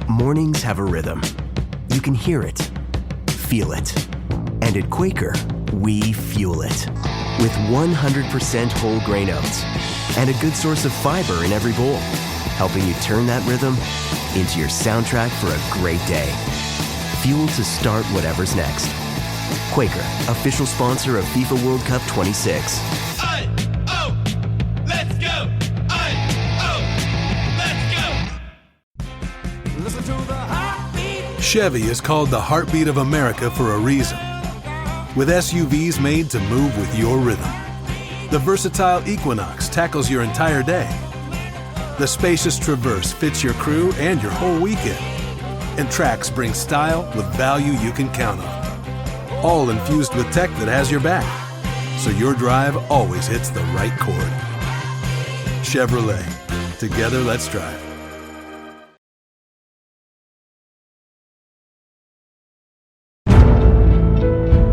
Mornings have a rhythm. You can hear it, feel it. And at Quaker, we fuel it. With 100% whole grain oats and a good source of fiber in every bowl, helping you turn that rhythm into your soundtrack for a great day. Fuel to start whatever's next. Quaker, official sponsor of FIFA World Cup 26. Let's go! Listen to the heartbeat. Chevy is called the heartbeat of America for a reason. With SUVs made to move with your rhythm. The versatile Equinox tackles your entire day. The spacious Traverse fits your crew and your whole weekend. And Trax brings style with value you can count on. All infused with tech that has your back, so your drive always hits the right chord. Chevrolet. Together, let's drive.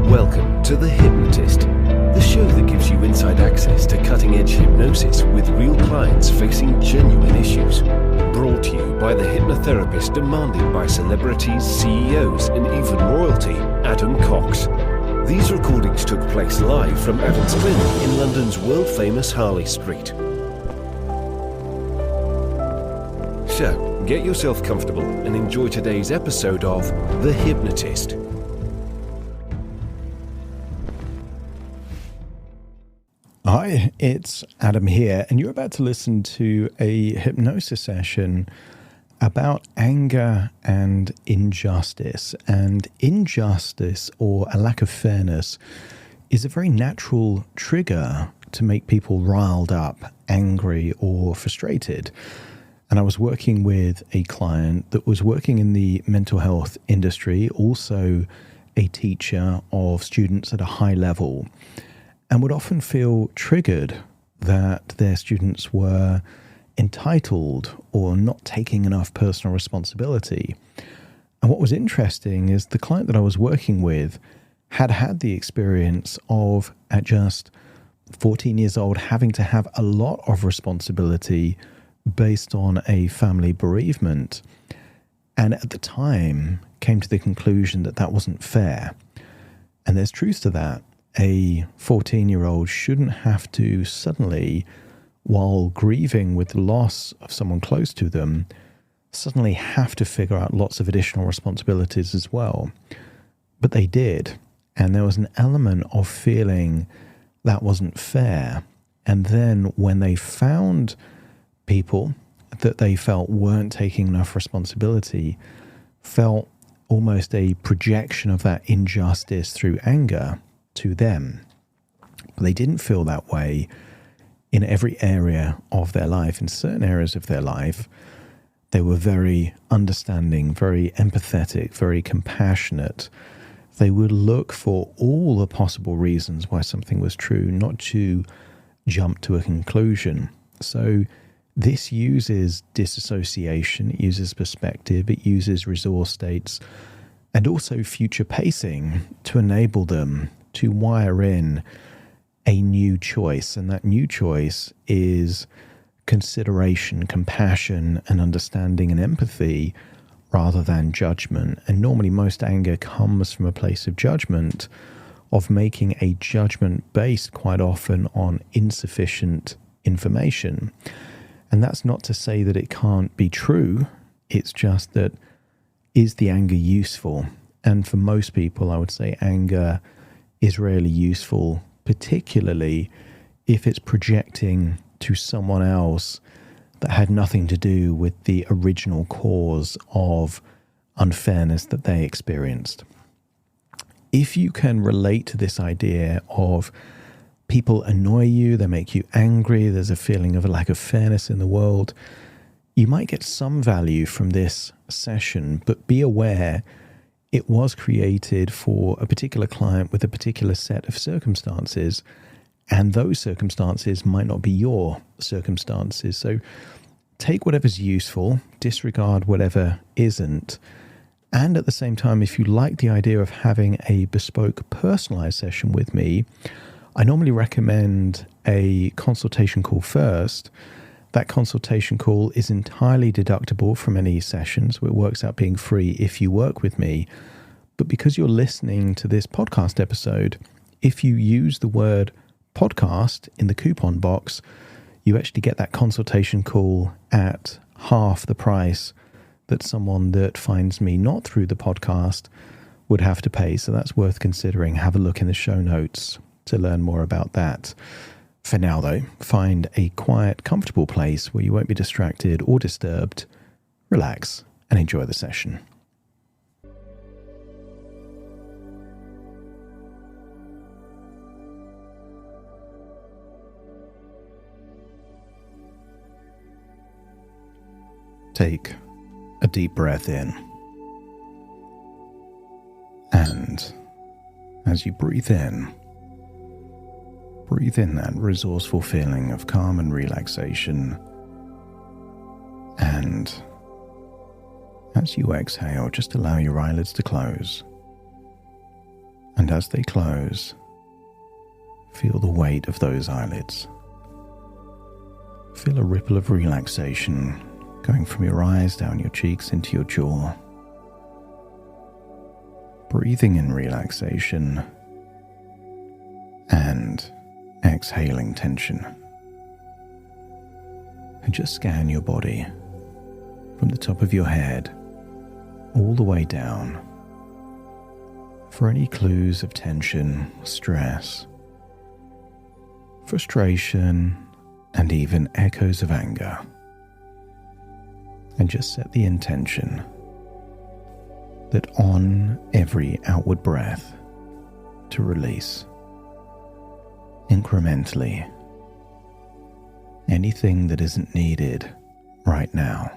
Welcome to The Hypnotist, the show that gives you inside access to cutting-edge hypnosis with real clients facing genuine issues. Brought to you by the hypnotherapist demanded by celebrities, CEOs, and even royalty, Adam Cox. These recordings took place live from Adam's clinic in London's world-famous Harley Street. So, get yourself comfortable and enjoy today's episode of The Hypnotist. Hi, it's Adam here, and you're about to listen to a hypnosis session about anger and injustice. And injustice, or a lack of fairness, is a very natural trigger to make people riled up, angry, or frustrated. And I was working with a client that was working in the mental health industry, also a teacher of students at a high level, and would often feel triggered that their students were entitled or not taking enough personal responsibility. And what was interesting is the client that I was working with had had the experience of, at just 14 years old, having to have a lot of responsibility based on a family bereavement. And at the time came to the conclusion that that wasn't fair. And there's truth to that. A 14-year-old shouldn't have to suddenly, while grieving with the loss of someone close to them, suddenly have to figure out lots of additional responsibilities as well. But they did. And there was an element of feeling that wasn't fair. And then when they found people that they felt weren't taking enough responsibility, felt almost a projection of that injustice through anger to them. But they didn't feel that way in every area of their life. In certain areas of their life, they were very understanding, very empathetic, very compassionate. They would look for all the possible reasons why something was true, not to jump to a conclusion. So this uses dissociation, it uses perspective, it uses resource states, and also future pacing to enable them to wire in a new choice. And that new choice is consideration, compassion, and understanding and empathy rather than judgment. And normally most anger comes from a place of judgment, of making a judgment based quite often on insufficient information. And that's not to say that it can't be true. It's just that, is the anger useful? And for most people, I would say anger is rarely useful, particularly if it's projecting to someone else that had nothing to do with the original cause of unfairness that they experienced. If you can relate to this idea of people annoy you, they make you angry, there's a feeling of a lack of fairness in the world, you might get some value from this session, but be aware it was created for a particular client with a particular set of circumstances, and those circumstances might not be your circumstances. So take whatever's useful, disregard whatever isn't. And at the same time, if you like the idea of having a bespoke, personalized session with me, I normally recommend a consultation call first, That consultation call is entirely deductible from any sessions. It works out being free if you work with me. But because you're listening to this podcast episode, if you use the word podcast in the coupon box, you actually get that consultation call at half the price that someone that finds me not through the podcast would have to pay. So that's worth considering. Have a look in the show notes to learn more about that. For now, though, find a quiet, comfortable place where you won't be distracted or disturbed. Relax and enjoy the session. Take a deep breath in. And as you breathe in that resourceful feeling of calm and relaxation. And as you exhale, just allow your eyelids to close. And as they close, feel the weight of those eyelids. Feel a ripple of relaxation going from your eyes down your cheeks into your jaw. Breathing in relaxation and exhaling tension. And just scan your body from the top of your head all the way down for any clues of tension, stress, frustration, and even echoes of anger. And just set the intention that on every outward breath to release incrementally anything that isn't needed right now.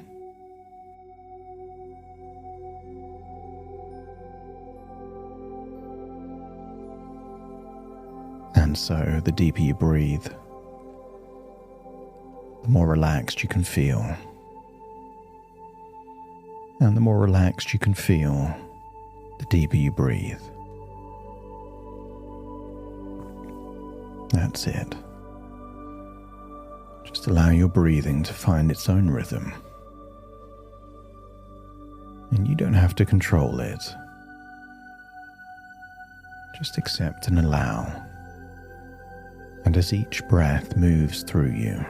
And so the deeper you breathe, the more relaxed you can feel. And the more relaxed you can feel, the deeper you breathe. That's it. Just allow your breathing to find its own rhythm. And you don't have to control it. Just accept and allow. And as each breath moves through you,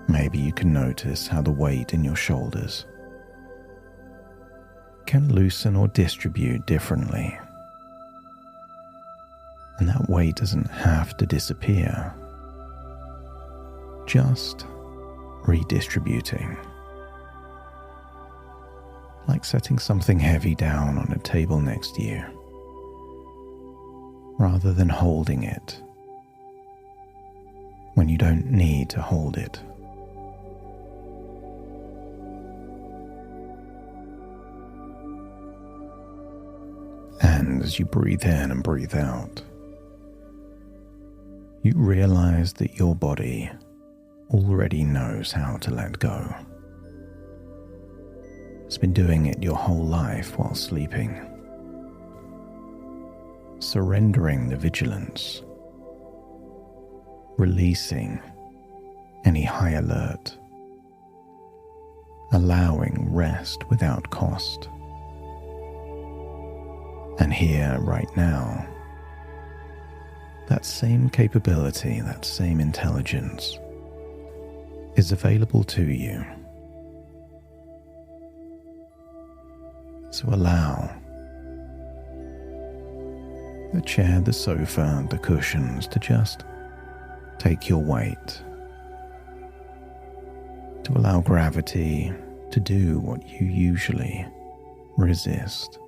maybe you can notice how the weight in your shoulders can loosen or distribute differently. And that weight doesn't have to disappear, just redistributing. Like setting something heavy down on a table next to you, rather than holding it when you don't need to hold it. And as you breathe in and breathe out, you realize that your body already knows how to let go. It's been doing it your whole life while sleeping, surrendering the vigilance, releasing any high alert, allowing rest without cost. And here, right now, that same capability, that same intelligence is available to you. So allow the chair, the sofa, the cushions to just take your weight, to allow gravity to do what you usually resist.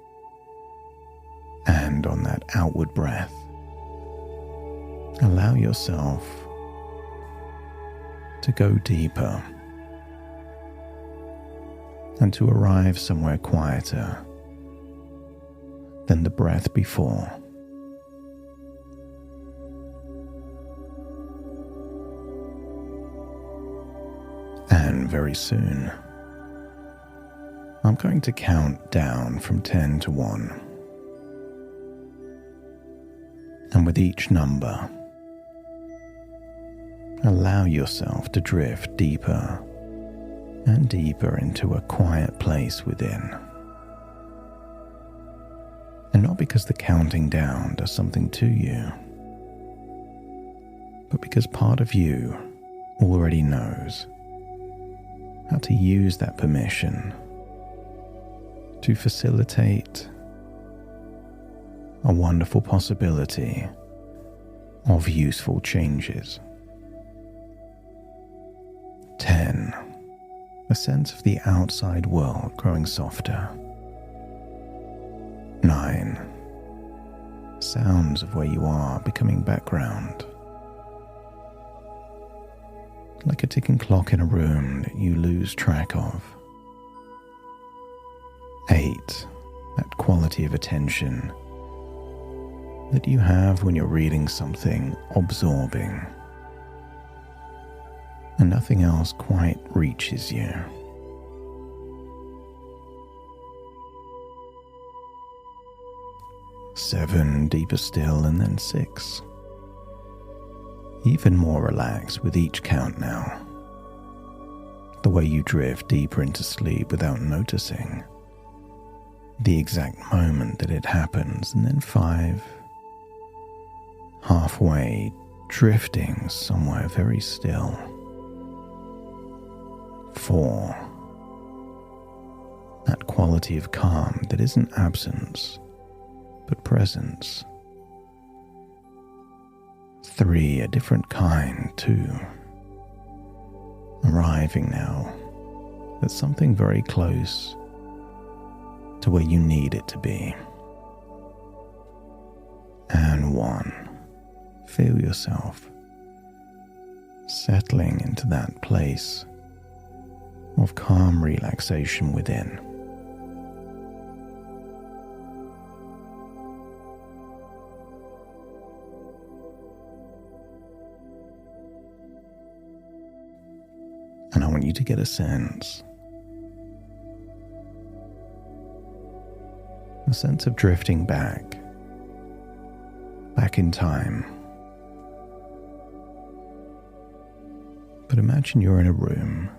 And on that outward breath, allow yourself to go deeper and to arrive somewhere quieter than the breath before. And very soon, I'm going to count down from 10 to 1. And with each number, Allow yourself to drift deeper and deeper into a quiet place within. And not because the counting down does something to you, but because part of you already knows how to use that permission to facilitate a wonderful possibility of useful changes. 10. A sense of the outside world growing softer. 9. Sounds of where you are becoming background. Like a ticking clock in a room that you lose track of. 8. That quality of attention that you have when you're reading something absorbing and nothing else quite reaches you. 7, deeper still, and then 6. Even more relaxed with each count now. The way you drift deeper into sleep without noticing the exact moment that it happens, and then 5, halfway drifting somewhere very still. 4, that quality of calm that isn't absence, but presence. 3, a different kind too. Arriving now at something very close to where you need it to be. And 1, feel yourself settling into that place of calm relaxation within. And I want you to get a sense of drifting back in time. But imagine you're in a room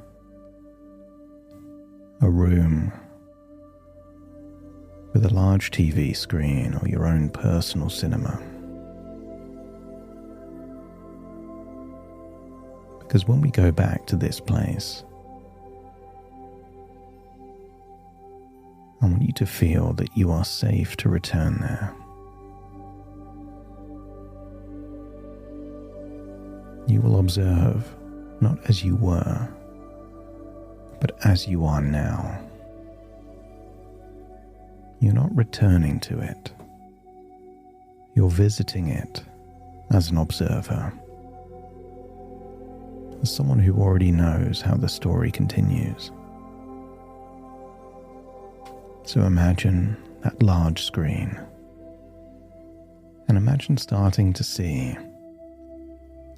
with a large TV screen or your own personal cinema. Because when we go back to this place, I want you to feel that you are safe to return there. You will observe not as you were, but as you are now. You're not returning to it. You're visiting it as an observer, as someone who already knows how the story continues. So imagine that large screen, and imagine starting to see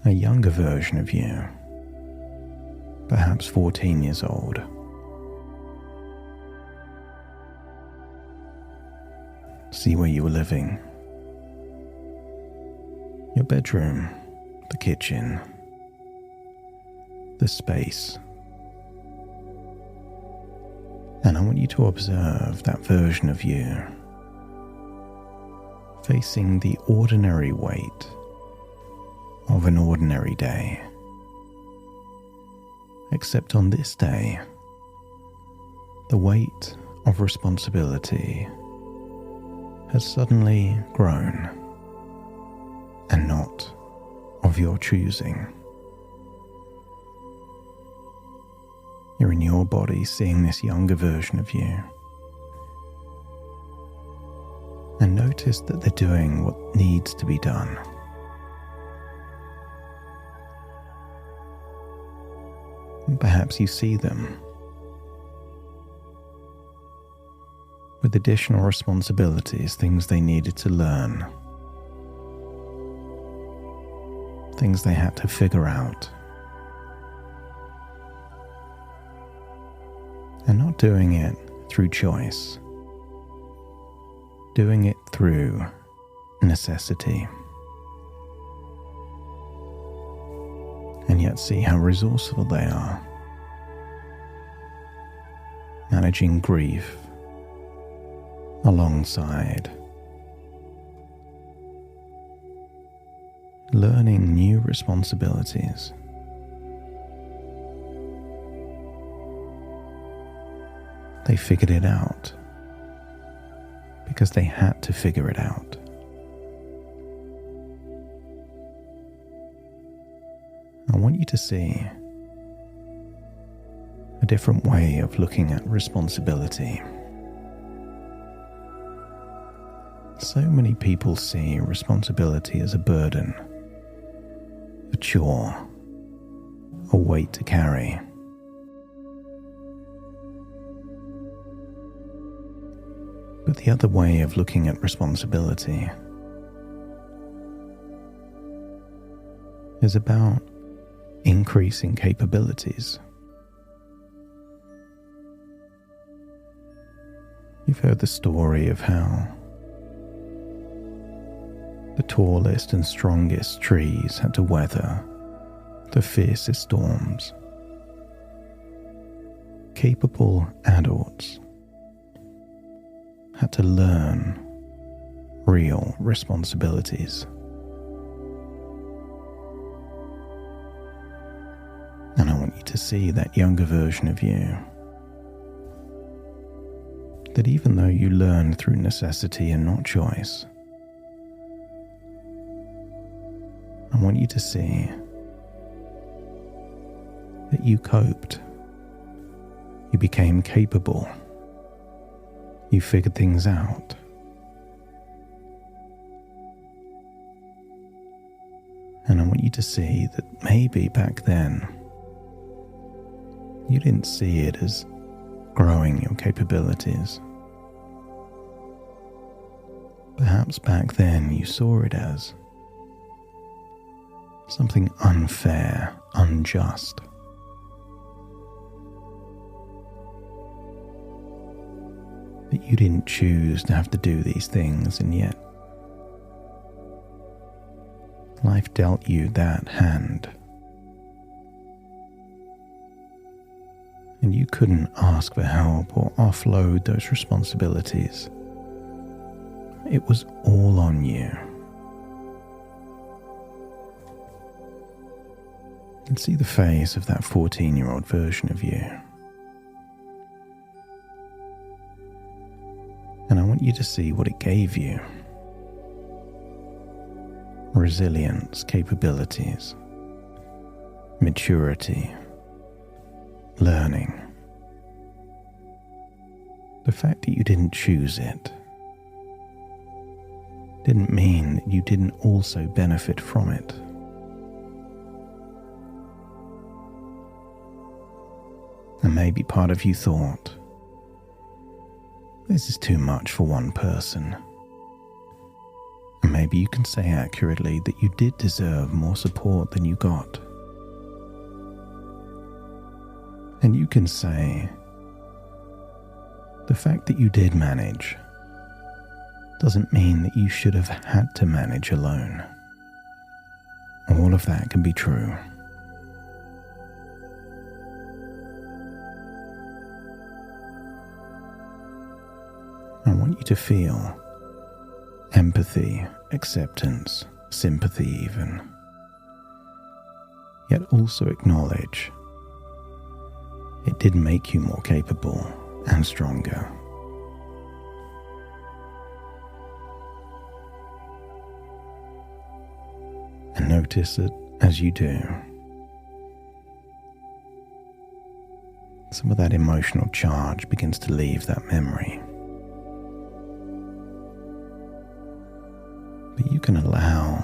a younger version of you, perhaps 14 years old. See where you were living, your bedroom, the kitchen, the space. And I want you to observe that version of you facing the ordinary weight of an ordinary day. Except on this day, the weight of responsibility has suddenly grown, and not of your choosing. You're in your body seeing this younger version of you. And notice that they're doing what needs to be done. And perhaps you see them with additional responsibilities, things they needed to learn, things they had to figure out. And not doing it through choice, doing it through necessity. And yet see how resourceful they are. Managing grief alongside learning new responsibilities. They figured it out because they had to figure it out. I want you to see a different way of looking at responsibility. So many people see responsibility as a burden, a chore, a weight to carry. But the other way of looking at responsibility is about increasing capabilities. You've heard the story of how the tallest and strongest trees had to weather the fiercest storms. Capable adults had to learn real responsibilities. And I want you to see that younger version of you. That even though you learn through necessity and not choice, I want you to see that you coped, you became capable, you figured things out. And I want you to see that maybe back then, you didn't see it as growing your capabilities. Perhaps back then you saw it as something unfair, unjust. That you didn't choose to have to do these things, and yet life dealt you that hand. And you couldn't ask for help or offload those responsibilities. It was all on you. You can see the face of that 14-year-old version of you. And I want you to see what it gave you. Resilience, capabilities, maturity, learning. The fact that you didn't choose it didn't mean that you didn't also benefit from it. And maybe part of you thought, this is too much for one person. And maybe you can say accurately that you did deserve more support than you got. And you can say, the fact that you did manage doesn't mean that you should have had to manage alone. All of that can be true. I want you to feel empathy, acceptance, sympathy even, yet also acknowledge it did make you more capable and stronger. And notice that as you do, some of that emotional charge begins to leave that memory. But you can allow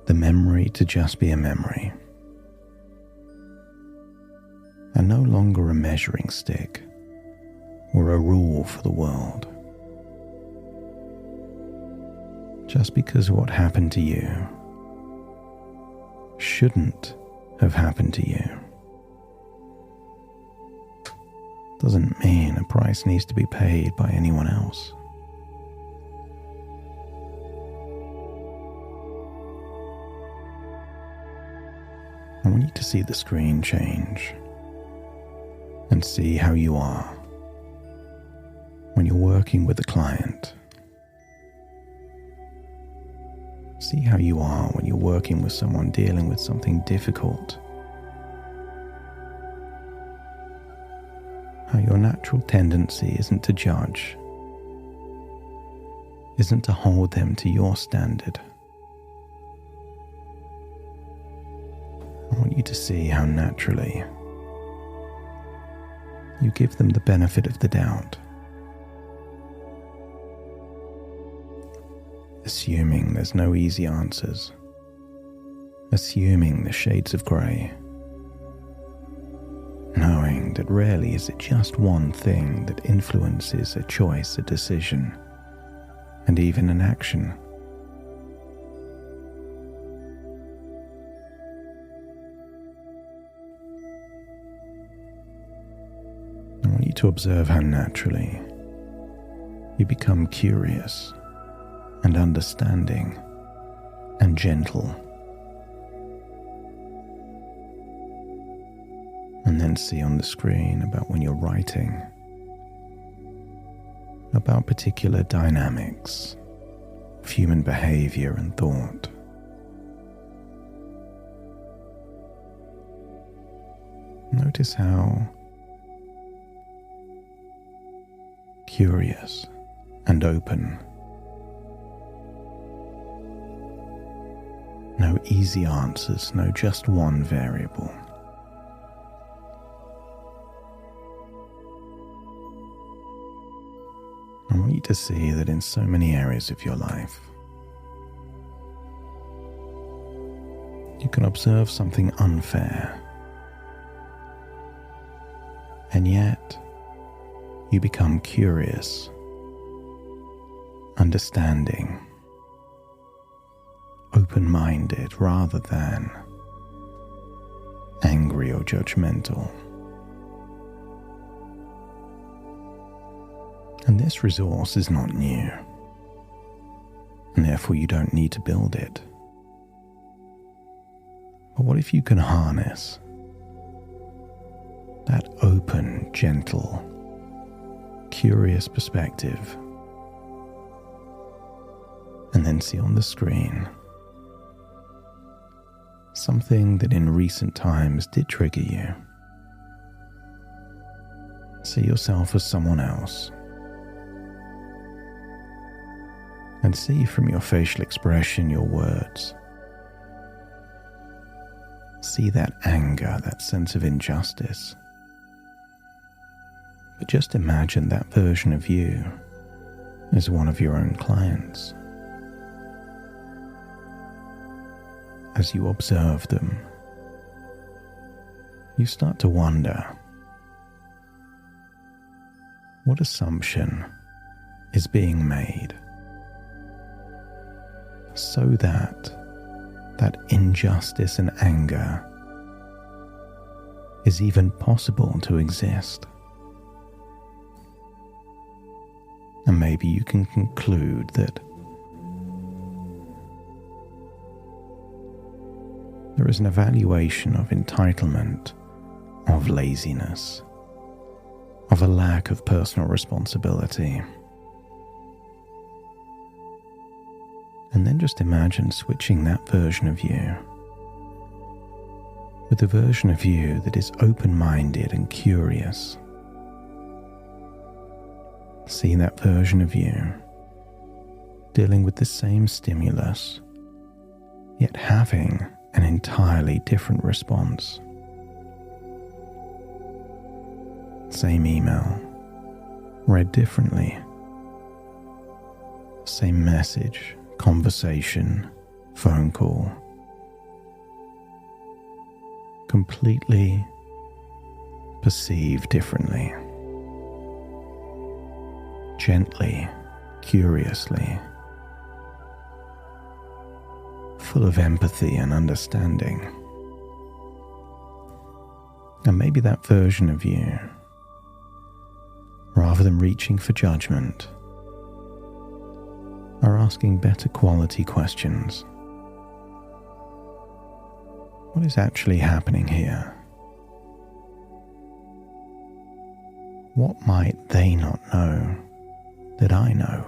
the memory to just be a memory, and no longer a measuring stick or a rule for the world. Just because what happened to you shouldn't have happened to you doesn't mean a price needs to be paid by anyone else. want you to see the screen change and see how you are when you're working with a client. See how you are when you're working with someone dealing with something difficult. How your natural tendency isn't to judge, isn't to hold them to your standard. I want you to see how naturally you give them the benefit of the doubt, assuming there's no easy answers, assuming the shades of grey, knowing that rarely is it just one thing that influences a choice, a decision, and even an action. I want you to observe how naturally you become curious and understanding and gentle, and then see on the screen about when you're writing, about particular dynamics of human behavior and thought. Notice how curious and open. No easy answers, no just one variable. I want you to see that in so many areas of your life, you can observe something unfair, and yet you become curious, understanding, open-minded rather than angry or judgmental. And this resource is not new, and therefore you don't need to build it. But what if you can harness that open, gentle, curious perspective, and then see on the screen something that in recent times did trigger you. See yourself as someone else, and see from your facial expression, your words, see that anger, that sense of injustice. But just imagine that version of you as one of your own clients. As you observe them, you start to wonder, what assumption is being made so that that injustice and anger is even possible to exist? And maybe you can conclude that there is an evaluation of entitlement, of laziness, of a lack of personal responsibility. And then just imagine switching that version of you with a version of you that is open-minded and curious. See that version of you dealing with the same stimulus, yet having an entirely different response. Same email, read differently. Same message, conversation, phone call. Completely perceived differently. Gently, curiously, full of empathy and understanding. And maybe that version of you, rather than reaching for judgment, are asking better quality questions. What is actually happening here? What might they not know that I know?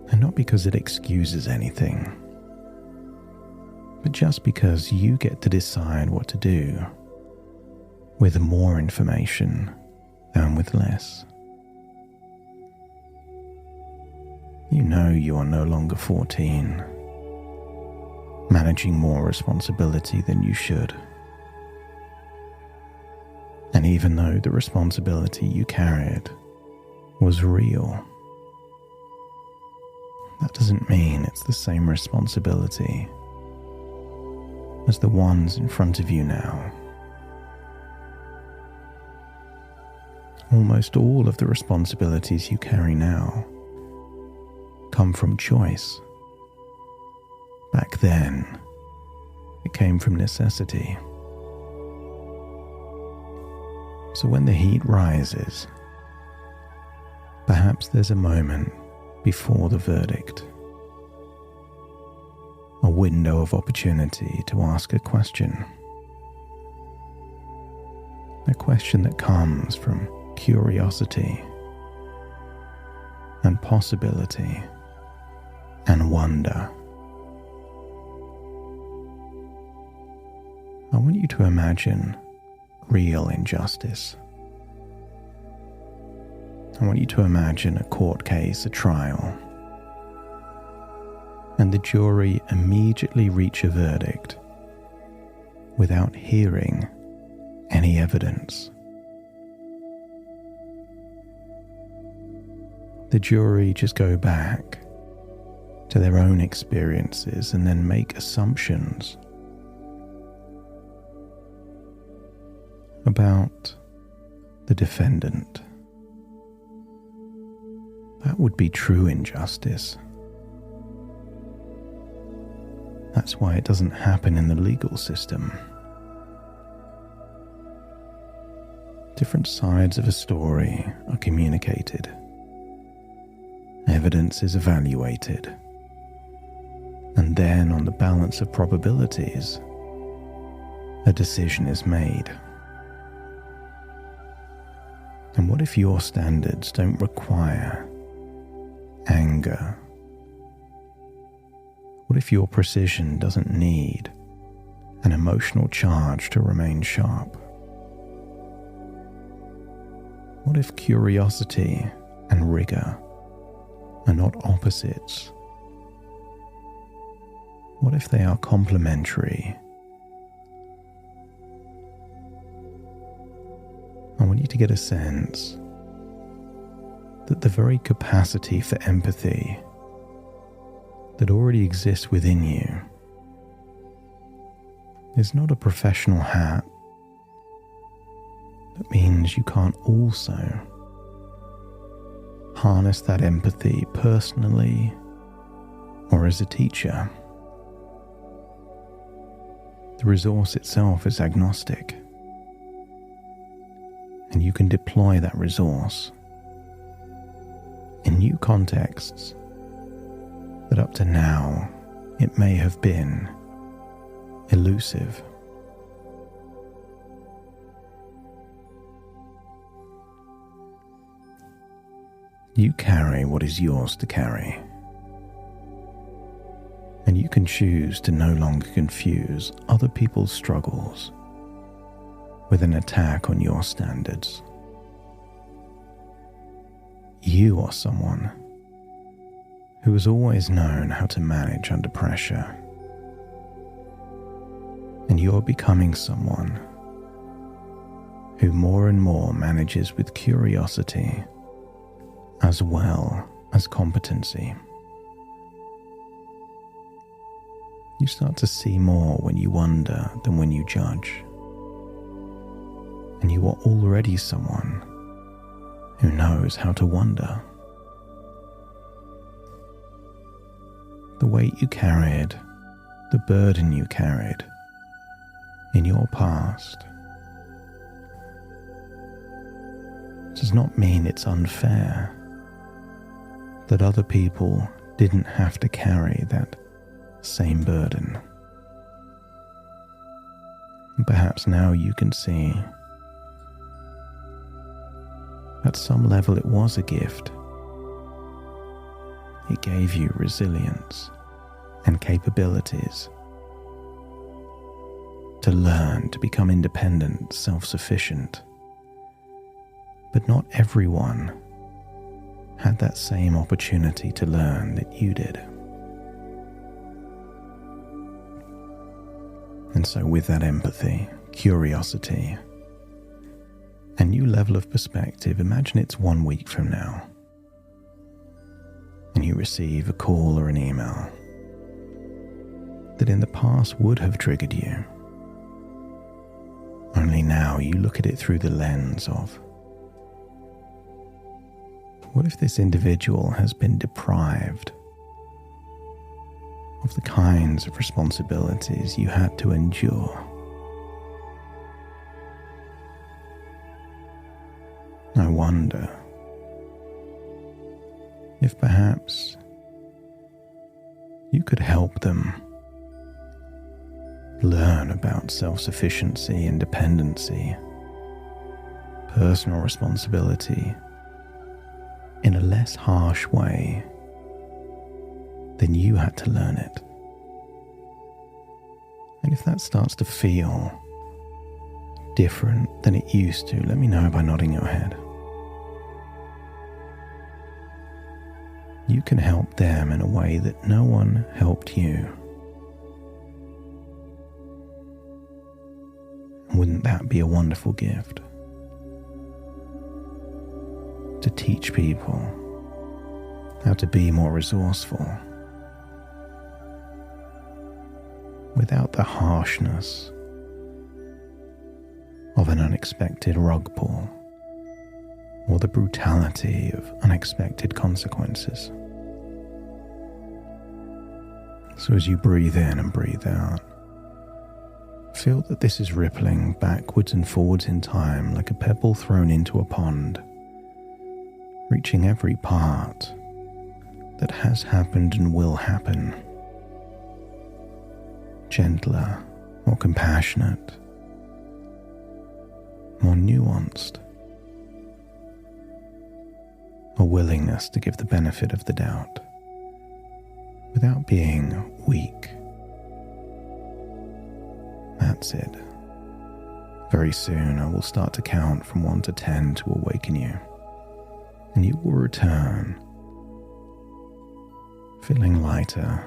And not because it excuses anything, but just because you get to decide what to do with more information than with less. You know you are no longer 14, managing more responsibility than you should. And even though the responsibility you carried was real, that doesn't mean it's the same responsibility as the ones in front of you now. Almost all of the responsibilities you carry now come from choice. Back then, it came from necessity. So when the heat rises, perhaps there's a moment before the verdict, a window of opportunity to ask a question that comes from curiosity and possibility and wonder. I want you to imagine real injustice. I want you to imagine a court case, a trial, and the jury immediately reach a verdict without hearing any evidence. The jury just go back to their own experiences and then make assumptions about the defendant. That would be true injustice. That's why it doesn't happen in the legal system. Different sides of a story are communicated. Evidence is evaluated. And then, on the balance of probabilities, a decision is made. And what if your standards don't require anger? What if your precision doesn't need an emotional charge to remain sharp? What if curiosity and rigor are not opposites? What if they are complementary? I want you to get a sense that the very capacity for empathy that already exists within you is not a professional hat. That means you can't also harness that empathy personally or as a teacher. The resource itself is agnostic, and you can deploy that resource in new contexts that up to now it may have been elusive. You carry what is yours to carry, and you can choose to no longer confuse other people's struggles with an attack on your standards. You are someone who has always known how to manage under pressure, and you're becoming someone who more and more manages with curiosity as well as competency. You start to see more when you wonder than when you judge. And you are already someone who knows how to wonder. The weight you carried, the burden you carried in your past does not mean it's unfair that other people didn't have to carry that same burden. And perhaps now you can see at some level it was a gift. It gave you resilience and capabilities to learn to become independent, self-sufficient. But not everyone had that same opportunity to learn that you did. And so with that empathy, curiosity, and new level of perspective, imagine it's 1 week from now, and you receive a call or an email that in the past would have triggered you. Only now you look at it through the lens of, what if this individual has been deprived of the kinds of responsibilities you had to endure? I wonder if perhaps you could help them learn about self-sufficiency, independency, personal responsibility in a less harsh way than you had to learn it. And if that starts to feel different than it used to, let me know by nodding your head. You can help them in a way that no one helped you. Wouldn't that be a wonderful gift? To teach people how to be more resourceful without the harshness of an unexpected rug pull or the brutality of unexpected consequences. So as you breathe in and breathe out, feel that this is rippling backwards and forwards in time like a pebble thrown into a pond, reaching every part that has happened and will happen. Gentler, more compassionate, more nuanced. A willingness to give the benefit of the doubt without being weak. That's it. Very soon I will start to count from 1 to 10 to awaken you, and you will return feeling lighter,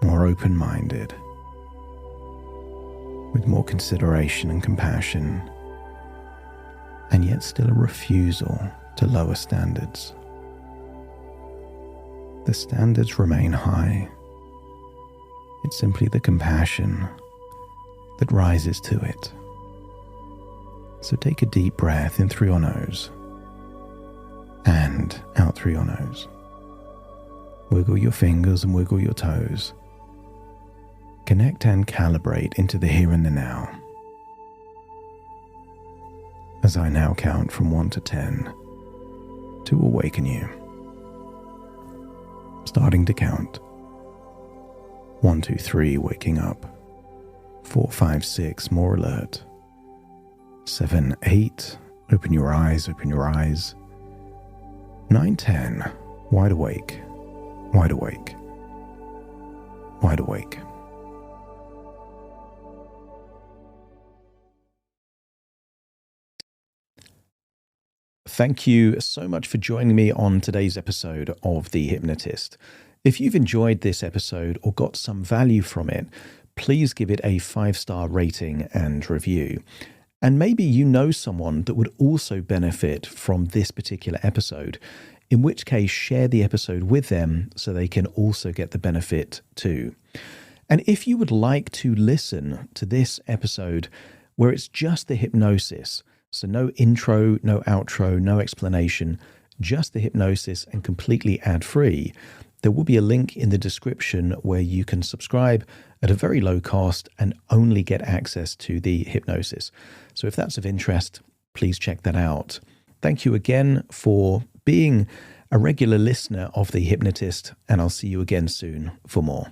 more open-minded, with more consideration and compassion, and yet still a refusal to lower standards. The standards remain high. It's simply the compassion that rises to it. So take a deep breath in through your nose and out through your nose. Wiggle your fingers and wiggle your toes. Connect and calibrate into the here and the now. As I now count from 1 to 10 to awaken you. Starting to count. 1, 2, 3, waking up. 4, 5, 6, more alert. 7, 8, open your eyes, open your eyes. 9, 10, wide awake, wide awake, wide awake. Thank you so much for joining me on today's episode of The Hypnotist. If you've enjoyed this episode or got some value from it, please give it a 5-star rating and review. And maybe you know someone that would also benefit from this particular episode, in which case share the episode with them so they can also get the benefit too. And if you would like to listen to this episode where it's just the hypnosis, so no intro, no outro, no explanation, just the hypnosis and completely ad-free, there will be a link in the description where you can subscribe at a very low cost and only get access to the hypnosis. So if that's of interest, please check that out. Thank you again for being a regular listener of The Hypnotist, and I'll see you again soon for more.